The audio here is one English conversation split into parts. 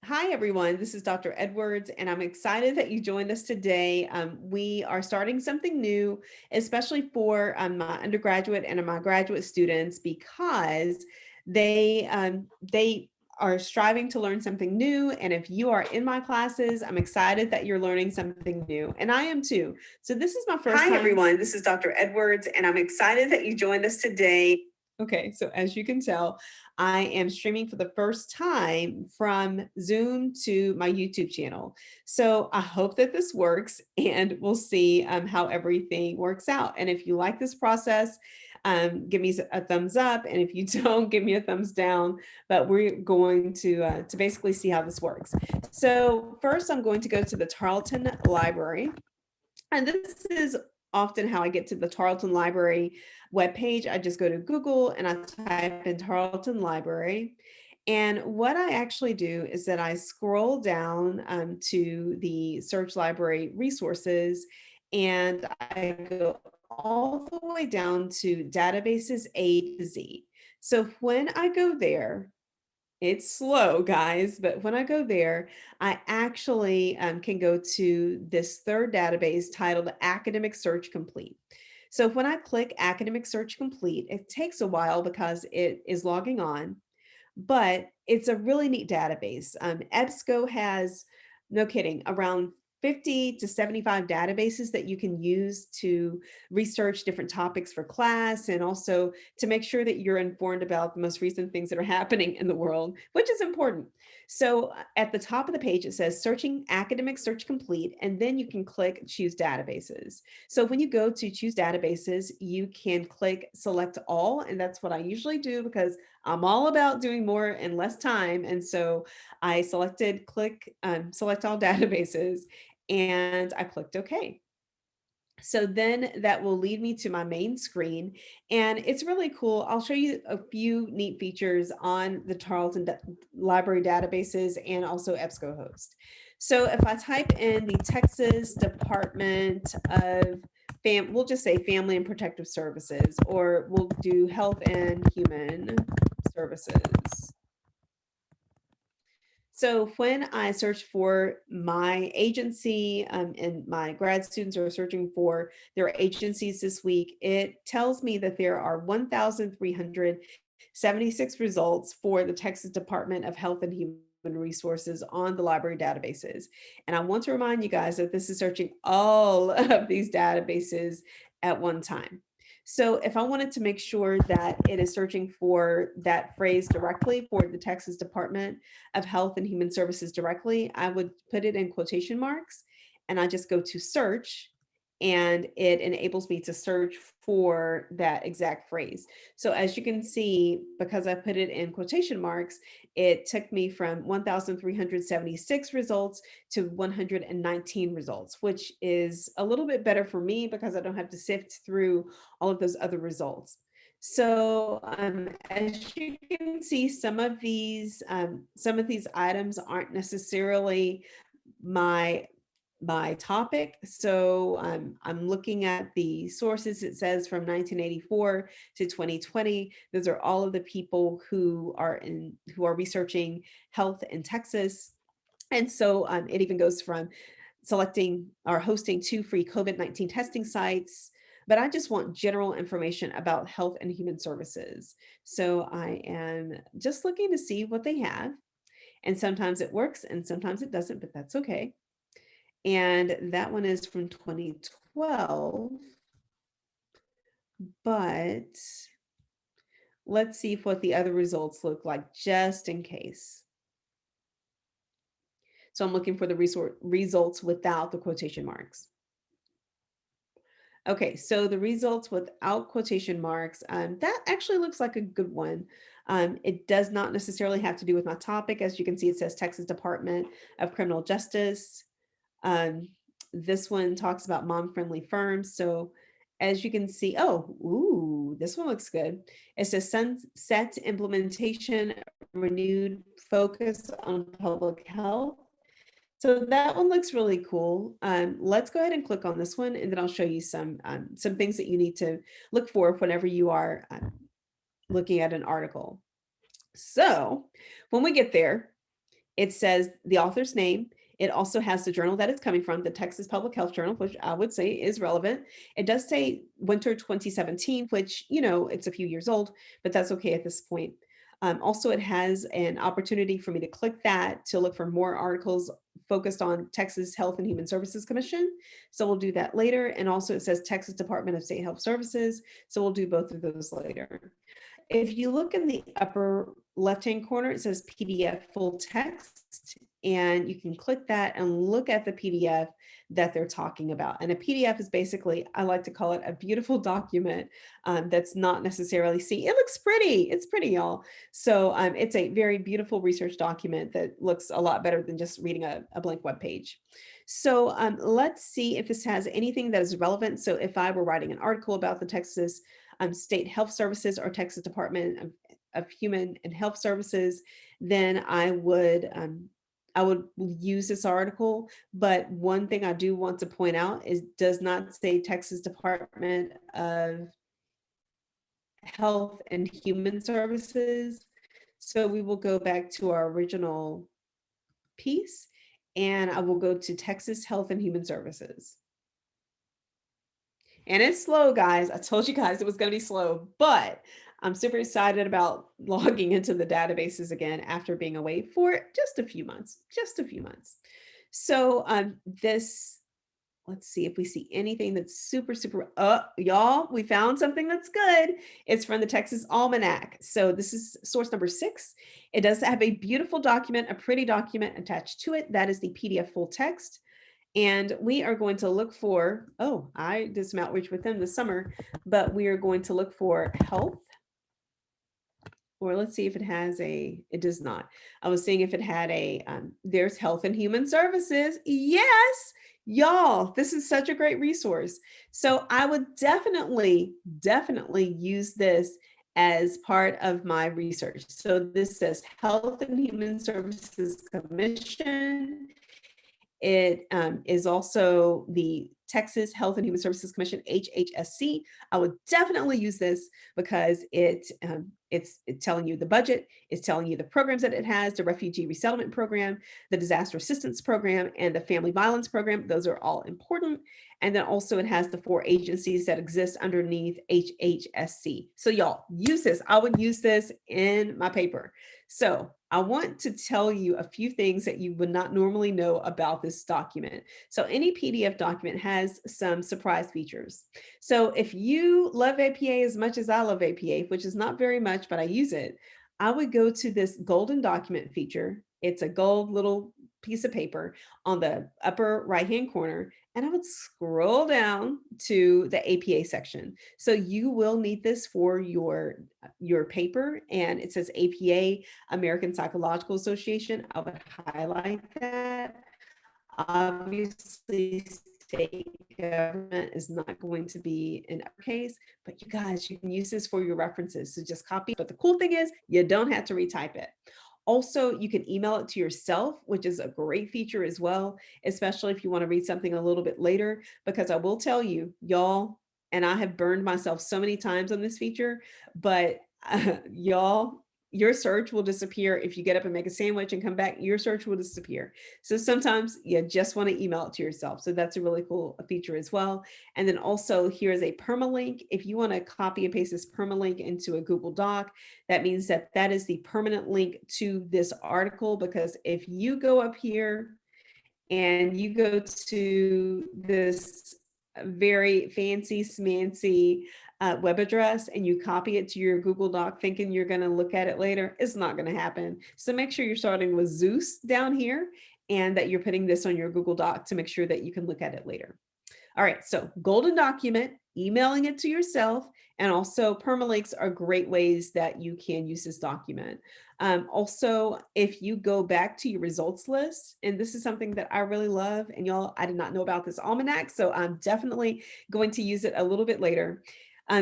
Hi, everyone. This is Dr. Edwards, and I'm excited that you joined us today. We are starting something new, especially for my undergraduate and my graduate students, because they are striving to learn something new. And if you are in my classes, I'm excited that you're learning something new, and I am too. So this is my first Hi, time. everyone. This is Dr. Edwards, and I'm excited that you joined us today. Okay, so as you can tell, I am streaming for the first time from Zoom to my YouTube channel. So I hope that this works, and we'll see how everything works out. And if you like this process, give me a thumbs up, and if you don't, give me a thumbs down. But we're going to basically see how this works. So first, I'm going to go to the Tarleton Library. And this is often how I get to the Tarleton Library webpage. I just go to Google and I type in Tarleton Library. And what I actually do is that I scroll down to the search library resources, and I go all the way down to databases A to Z. So when I go there, it's slow, guys, but when I go there, I actually can go to this third database titled Academic Search Complete. So when I click Academic Search Complete, it takes a while because it is logging on, but it's a really neat database. EBSCO has, no kidding, around 50 to 75 databases that you can use to research different topics for class, and also to make sure that you're informed about the most recent things that are happening in the world, which is important. So at the top of the page, it says searching academic search complete, and then you can click choose databases. So when you go to choose databases, you can click select all, and that's what I usually do because I'm all about doing more in less time. And so I selected select all databases, and I clicked OK. So then that will lead me to my main screen, and it's really cool. I'll show you a few neat features on the Library databases and also EBSCO host. So if I type in the Texas Department of we'll just say Family and Protective Services, or we'll do Health and Human Services. So when I search for my agency, and my grad students are searching for their agencies this week, it tells me that there are 1,376 results for the Texas Department of Health and Human Resources on the library databases. And I want to remind you guys that this is searching all of these databases at one time. So if I wanted to make sure that it is searching for that phrase directly for the Texas Department of Health and Human Services directly, I would put it in quotation marks, and I just go to search, and it enables me to search for that exact phrase. So as you can see, because I put it in quotation marks, it took me from 1,376 results to 119 results, which is a little bit better for me because I don't have to sift through all of those other results. So as you can see, some of these items aren't necessarily my topic. So I'm looking at the sources. It says from 1984 to 2020. Those are all of the people who are researching health in Texas. And so it even goes from selecting or hosting 2 free COVID-19 testing sites. But I just want general information about health and human services. So I am just looking to see what they have. And sometimes it works and sometimes it doesn't, but that's okay. And that one is from 2012. But let's see what the other results look like just in case. So I'm looking for the results without the quotation marks. Okay, so the results without quotation marks, that actually looks like a good one. It does not necessarily have to do with my topic. As you can see, it says Texas Department of Criminal Justice. This one talks about mom-friendly firms. So as you can see, this one looks good. It says sunset implementation, renewed focus on public health. So that one looks really cool. Let's go ahead and click on this one, and then I'll show you some things that you need to look for whenever you are looking at an article. So when we get there, It says the author's name. It also has the journal that it's coming from, the Texas Public Health Journal, which I would say is relevant. It does say winter 2017, which, it's a few years old, but that's okay at this point. Also, it has an opportunity for me to click that to look for more articles focused on Texas Health and Human Services Commission. So we'll do that later. And also it says Texas Department of State Health Services. So we'll do both of those later. If you look in the upper left-hand corner, it says PDF full text, and you can click that and look at the PDF that they're talking about. And a PDF is basically, I like to call it a beautiful document that's not necessarily see. It looks pretty. It's pretty, y'all. So it's a very beautiful research document that looks a lot better than just reading a blank web page. So let's see if this has anything that is relevant. So if I were writing an article about the Texas State Health Services or Texas Department of Human and Health Services, then I would use this article. But one thing I do want to point out is does not say Texas Department of Health and Human Services. So we will go back to our original piece and I will go to Texas Health and Human Services. And it's slow, guys. I told you guys it was going to be slow, but I'm super excited about logging into the databases again after being away for just a few months, So let's see if we see anything that's super, y'all, we found something that's good. It's from the Texas Almanac. So this is source number 6. It does have a beautiful document, a pretty document attached to it. That is the PDF full text. And we are going to look for, I did some outreach with them this summer, but we are going to look for health. Or let's see if it has it does not. I was seeing if it had there's Health and Human Services. Yes, y'all, this is such a great resource. So I would definitely use this as part of my research. So this says Health and Human Services Commission. It is also the Texas Health and Human Services Commission, HHSC. I would definitely use this because it's telling you the budget, it's telling you the programs that it has, the refugee resettlement program, the disaster assistance program, and the family violence program. Those are all important. And then also it has the 4 agencies that exist underneath HHSC. So y'all use this. I would use this in my paper. So I want to tell you a few things that you would not normally know about this document. So any PDF document has some surprise features. So if you love APA as much as I love APA, which is not very much, but I use it, I would go to this golden document feature. It's a gold little piece of paper on the upper right-hand corner, and I would scroll down to the APA section. So you will need this for your paper, and it says APA, American Psychological Association. I would highlight that. Obviously, state government is not going to be in our case, but you guys, you can use this for your references. So just copy. But the cool thing is you don't have to retype it. Also, you can email it to yourself, which is a great feature as well, especially if you want to read something a little bit later, because I will tell you, y'all, and I have burned myself so many times on this feature, but y'all, your search will disappear. If you get up and make a sandwich and come back, your search will disappear. So sometimes you just want to email it to yourself. So that's a really cool feature as well. And then also here's a permalink. If you want to copy and paste this permalink into a Google Doc, that means that that is the permanent link to this article, because if you go up here and you go to this very fancy smancy web address and you copy it to your Google Doc thinking you're going to look at it later, it's not going to happen. So make sure you're starting with Zeus down here and that you're putting this on your Google Doc to make sure that you can look at it later. All right, so golden document, emailing it to yourself, and also permalinks are great ways that you can use this document. Also, if you go back to your results list, and this is something that I really love, and y'all, I did not know about this Almanac, so I'm definitely going to use it a little bit later.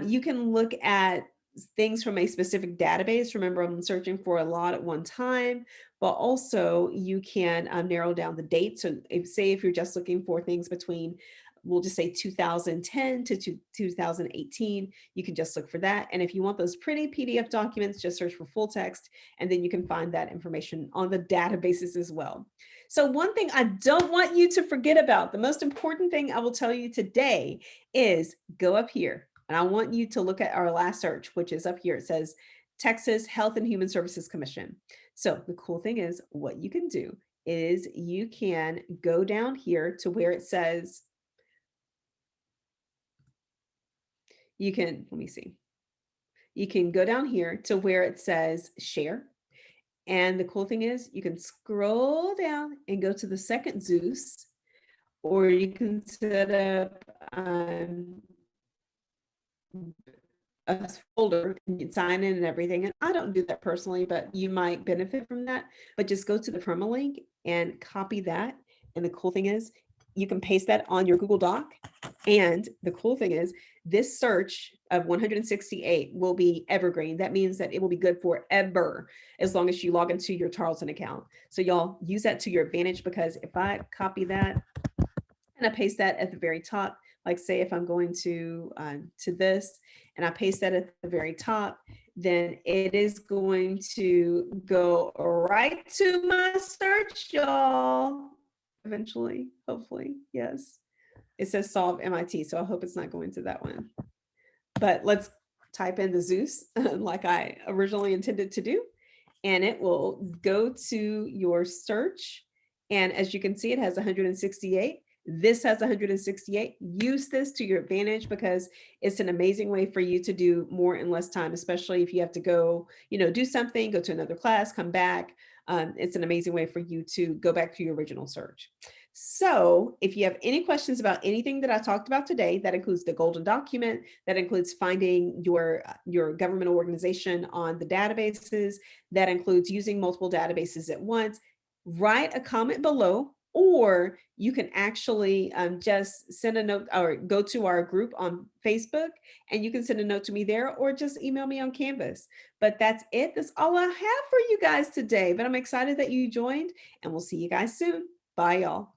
You can look at things from a specific database. Remember, I'm searching for a lot at one time, but also you can narrow down the date. So if you're just looking for things between we'll just say 2010 to 2018. You can just look for that. And if you want those pretty PDF documents, just search for full text, and then you can find that information on the databases as well. So one thing I don't want you to forget about, the most important thing I will tell you today is go up here. And I want you to look at our last search, which is up here. It says Texas Health and Human Services Commission. So the cool thing is what you can do is you can go down here to where it says, you can, let me see. You can go down here to where it says share. And the cool thing is you can scroll down and go to the second Zeus, or you can set up a folder and you sign in and everything. And I don't do that personally, but you might benefit from that. But just go to the permalink and copy that. And the cool thing is you can paste that on your Google Doc. And the cool thing is this search of 168 will be evergreen. That means that it will be good forever as long as you log into your Tarleton account. So y'all use that to your advantage, because if I copy that and I paste that at the very top, like say if I'm going to this and I paste that at the very top, then it is going to go right to my search, y'all. Eventually, hopefully, yes. It says solve MIT, so I hope it's not going to that one. But let's type in the Zeus like I originally intended to do, and it will go to your search. And as you can see, it has 168. This has 168. Use this to your advantage, because it's an amazing way for you to do more in less time, especially if you have to go, do something, go to another class, come back. It's an amazing way for you to go back to your original search. So if you have any questions about anything that I talked about today, that includes the golden document, that includes finding your governmental organization on the databases, that includes using multiple databases at once, write a comment below, or you can actually just send a note or go to our group on Facebook and you can send a note to me there, or just email me on Canvas. But that's it. That's all I have for you guys today. But I'm excited that you joined, and we'll see you guys soon. Bye, y'all.